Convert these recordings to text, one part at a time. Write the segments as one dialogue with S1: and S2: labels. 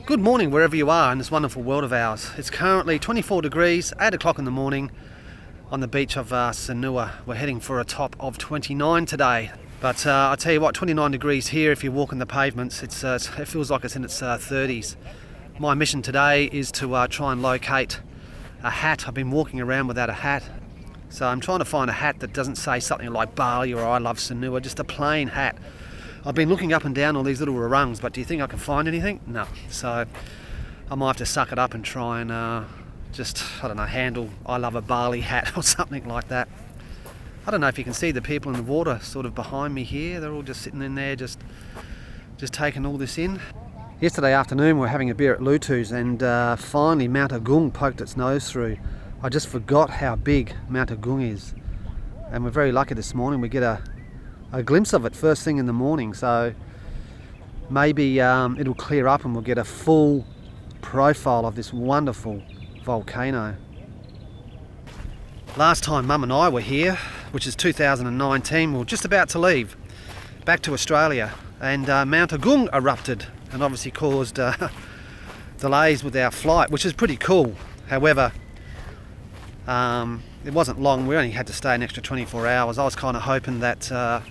S1: Good morning wherever you are in this wonderful world of ours. It's currently 24 degrees, 8 o'clock in the morning on the beach of Sanur. We're heading for a top of 29 today. But I tell you what, 29 degrees here, if you walk on the pavements, it feels like it's in its 30s. My mission today is to try and locate a hat. I've been walking around without a hat. So I'm trying to find a hat that doesn't say something like Bali or I love Sanur, just a plain hat. I've been looking up and down all these little rungs, but do you think I can find anything? No. So I might have to suck it up and try and handle I love a Bali hat or something like that. I don't know if you can see the people in the water sort of behind me here. They're all just sitting in there, just taking all this in. Yesterday afternoon we were having a beer at Lutu's and finally Mount Agung poked its nose through. I just forgot how big Mount Agung is. And we're very lucky this morning we get a glimpse of it first thing in the morning, so maybe it'll clear up and we'll get a full profile of this wonderful volcano. Last time Mum and I were here, which is 2019, we were just about to leave back to Australia, and Mount Agung erupted and obviously caused delays with our flight, which is pretty cool. However, it wasn't long. We only had to stay an extra 24 hours. I was kind of hoping that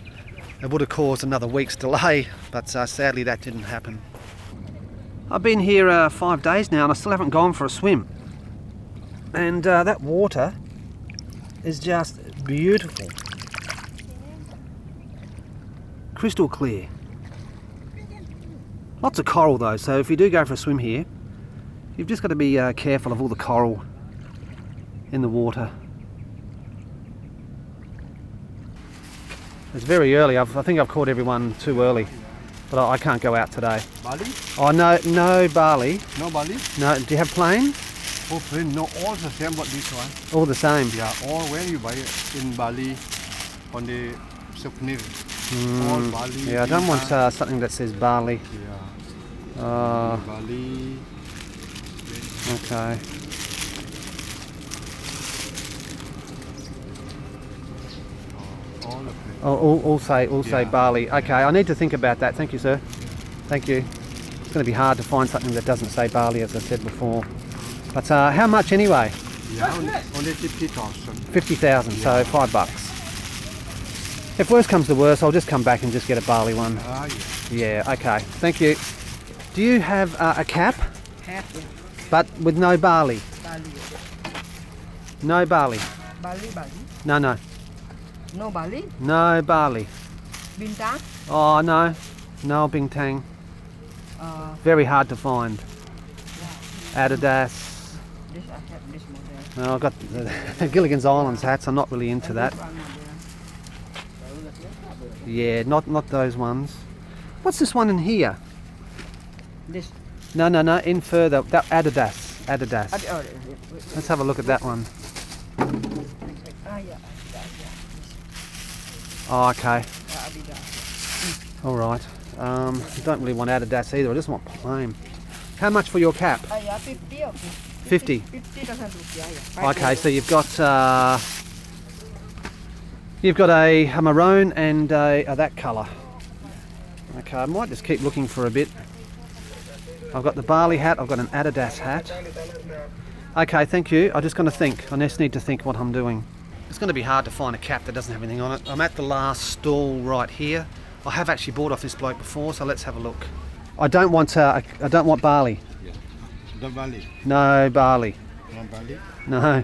S1: it would have caused another week's delay, but sadly that didn't happen. I've been here 5 days now and I still haven't gone for a swim. And that water is just beautiful. Crystal clear. Lots of coral though, so if you do go for a swim here, you've just got to be careful of all the coral in the water. It's very early. I think I've caught everyone too early, but I can't go out today.
S2: Bali?
S1: Oh no Bali.
S2: No Bali?
S1: No. Do you have plain?
S2: Oh, plain. No, all the same, but this one.
S1: All the same.
S2: Yeah, all where you buy it in Bali on the souvenir. All Bali.
S1: Yeah, I don't want something that says Bali.
S2: Yeah. Bali.
S1: Okay. All say Bali. Okay, I need to think about that. Thank you, sir. Thank you. It's going to be hard to find something that doesn't say Bali, as I said before. But how much anyway?
S2: Yeah, only 50,000.
S1: 50,000, so $5. If worse comes to worse, I'll just come back and just get a Bali one.
S2: Yeah.
S1: Yeah, okay. Thank you. Do you have a cap?
S3: Hat, yeah.
S1: But with no Bali?
S3: Bali.
S1: No Bali?
S3: Bali.
S1: No.
S3: No Bali.
S1: No Bali.
S3: Bintang.
S1: Oh, no. No Bintang. Very hard to find. Adidas.
S3: This I have this model.
S1: No, I've got the Gilligan's Islands hats. I'm not really into that. Yeah, not those ones. What's this one in here?
S3: This.
S1: No. In further. That Adidas. Let's have a look at that one.
S3: Yeah.
S1: Oh, okay. All right. I don't really want Adidas either. I just want plain. How much for your cap?
S3: Yeah, 50 okay.
S1: 50.
S3: 50,000 rupiah. Yeah.
S1: Okay, so you've got a maroon and that colour. Okay, I might just keep looking for a bit. I've got the Bali hat. I've got an Adidas hat. Okay, thank you. I'm just going to think. I just need to think what I'm doing. It's going to be hard to find a cap that doesn't have anything on it. I'm at the last stall right here. I have actually bought off this bloke before, so let's have a look. I don't want Bali.
S2: Yeah. The Bali.
S1: No Bali.
S2: No Bali.
S1: No.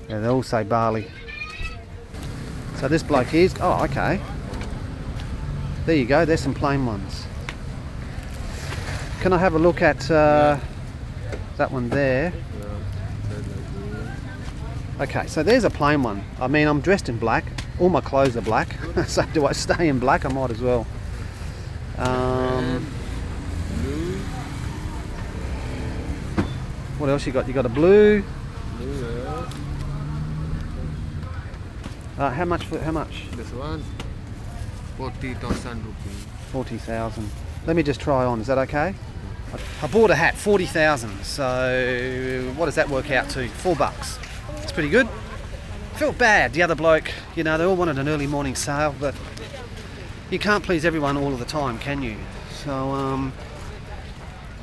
S1: Yeah, they all say Bali. So this bloke is. Oh, okay. There you go. There's some plain ones. Can I have a look at that one there? Okay, so there's a plain one. I mean, I'm dressed in black. All my clothes are black. So do I stay in black? I might as well. What else you got? You got a blue. How much?
S2: This one, 40,000 rupees.
S1: 40,000. Let me just try on. Is that okay? I bought a hat, 40,000. So what does that work out to? $4. It's pretty good. Felt bad. The other bloke, you know, they all wanted an early morning sale, but you can't please everyone all of the time, can you? So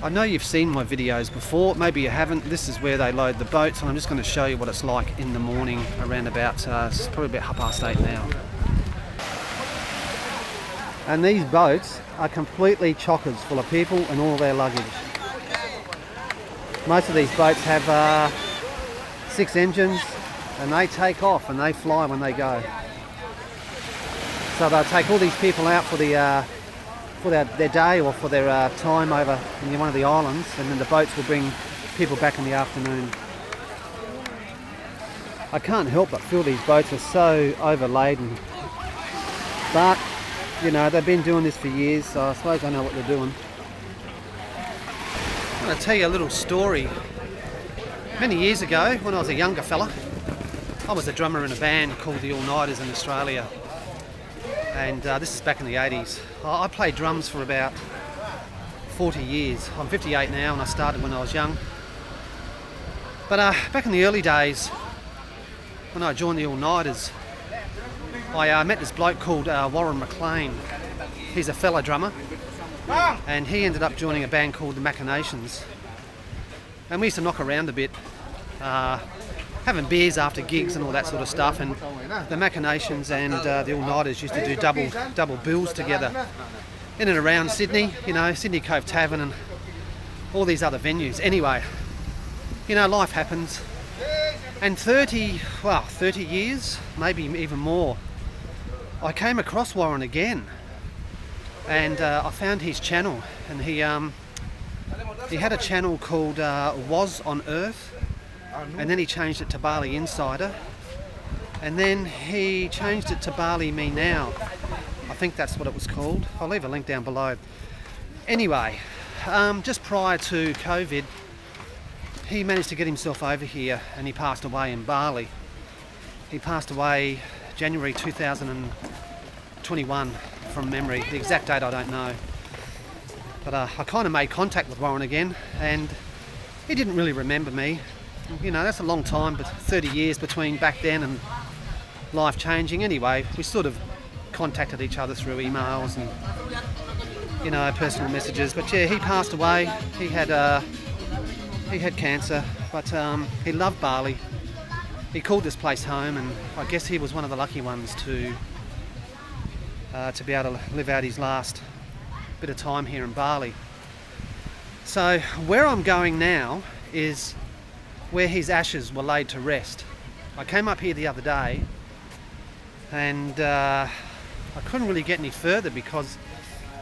S1: I know you've seen my videos before, maybe you haven't. This is where they load the boats, and I'm just going to show you what it's like in the morning around about, it's probably about 8:30 now. And these boats are completely chockers full of people and all their luggage. Most of these boats have 6 engines, and they take off and they fly when they go. So they'll take all these people out for their day or for their time over in one of the islands, and then the boats will bring people back in the afternoon. I can't help but feel these boats are so overladen, but you know, they've been doing this for years, so I suppose I know what they're doing. I'm going to tell you a little story. Many years ago, when I was a younger fella, I was a drummer in a band called the All Nighters in Australia, and this is back in the 80s. I played drums for about 40 years. I'm 58 now, and I started when I was young. But back in the early days, when I joined the All Nighters, I met this bloke called McLean. He's a fellow drummer, and he ended up joining a band called the McLean. And we used to knock around a bit, having beers after gigs and all that sort of stuff. And the McLean and the All Nighters used to do double bills together in and around Sydney, you know, Sydney Cove Tavern and all these other venues. Anyway, you know, life happens. And 30 years, maybe even more, I came across Warren again, and I found his channel, and he had a channel called Was on Earth, and then he changed it to Bali Insider, and then he changed it to Bali Me Now. I think that's what it was called. I'll leave a link down below. Anyway, just prior to COVID, he managed to get himself over here, and he passed away in Bali. He passed away January 2021 from memory. The exact date I don't know. But I kind of made contact with Warren again, and he didn't really remember me. You know, that's a long time, but 30 years between back then and life changing. Anyway, we sort of contacted each other through emails and, you know, personal messages. But yeah, he passed away. He had cancer, but he loved Bali. He called this place home, and I guess he was one of the lucky ones to be able to live out his last bit of time here in Bali. So where I'm going now is where his ashes were laid to rest. I came up here the other day, and I couldn't really get any further because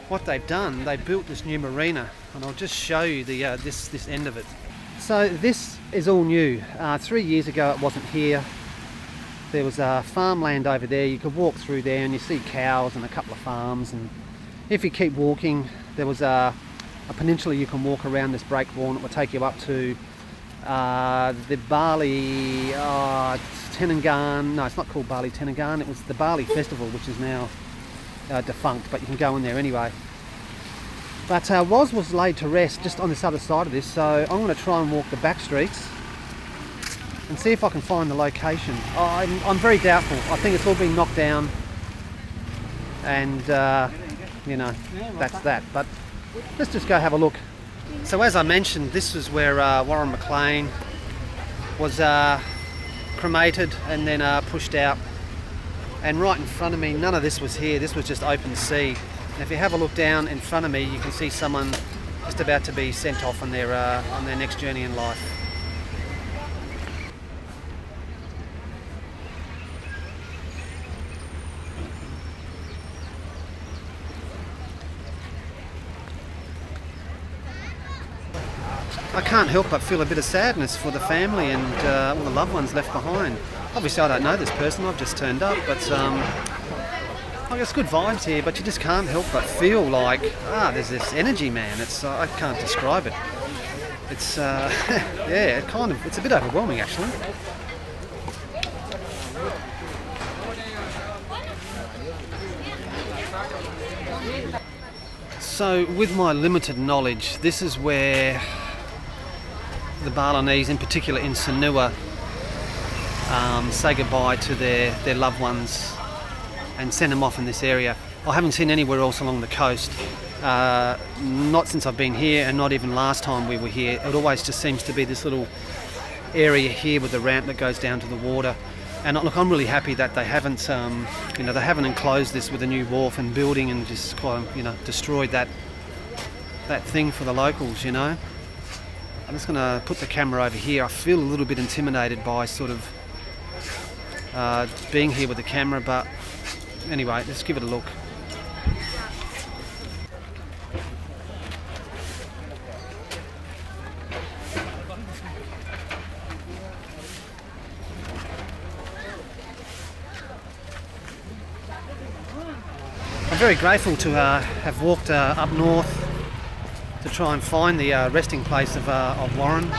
S1: what they've done, they built this new marina, and I'll just show you this end of it. So this is all new. 3 years ago it wasn't here. There was farmland over there. You could walk through there and you see cows and a couple of farms, and if you keep walking there was a peninsula you can walk around, this break wall, and it will take you up to the Bali Tenangan. No, it's not called Bali Tenangan. It was the Bali Festival, which is now defunct, but you can go in there anyway. But was laid to rest just on this other side of this, so I'm going to try and walk the back streets and see if I can find the location. I'm very doubtful. I think it's all been knocked down, and you know, that's that. But let's just go have a look. So as I mentioned, this is where Warren McLean was cremated and then pushed out. And right in front of me, none of this was here. This was just open sea. And if you have a look down in front of me, you can see someone just about to be sent off on their next journey in life. I can't help but feel a bit of sadness for the family and all the loved ones left behind. Obviously I don't know this person, I've just turned up, but I guess good vibes here, but you just can't help but feel like, there's this energy, man. It's I can't describe it. It's yeah, it's a bit overwhelming actually. So with my limited knowledge, this is where the Balinese, in particular in Sanur, say goodbye to their loved ones and send them off in this area. I haven't seen anywhere else along the coast. Not since I've been here, and not even last time we were here. It always just seems to be this little area here with the ramp that goes down to the water. And look, I'm really happy that they haven't, they haven't enclosed this with a new wharf and building and just destroyed that thing for the locals. I'm just going to put the camera over here. I feel a little bit intimidated by sort of being here with the camera, but anyway, let's give it a look. I'm very grateful to have walked up north to try and find the resting place of Warren,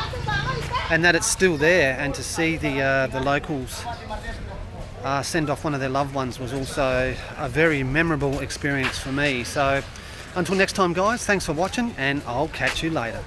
S1: and that it's still there, and to see the locals send off one of their loved ones was also a very memorable experience for me. So until next time, guys, thanks for watching, and I'll catch you later.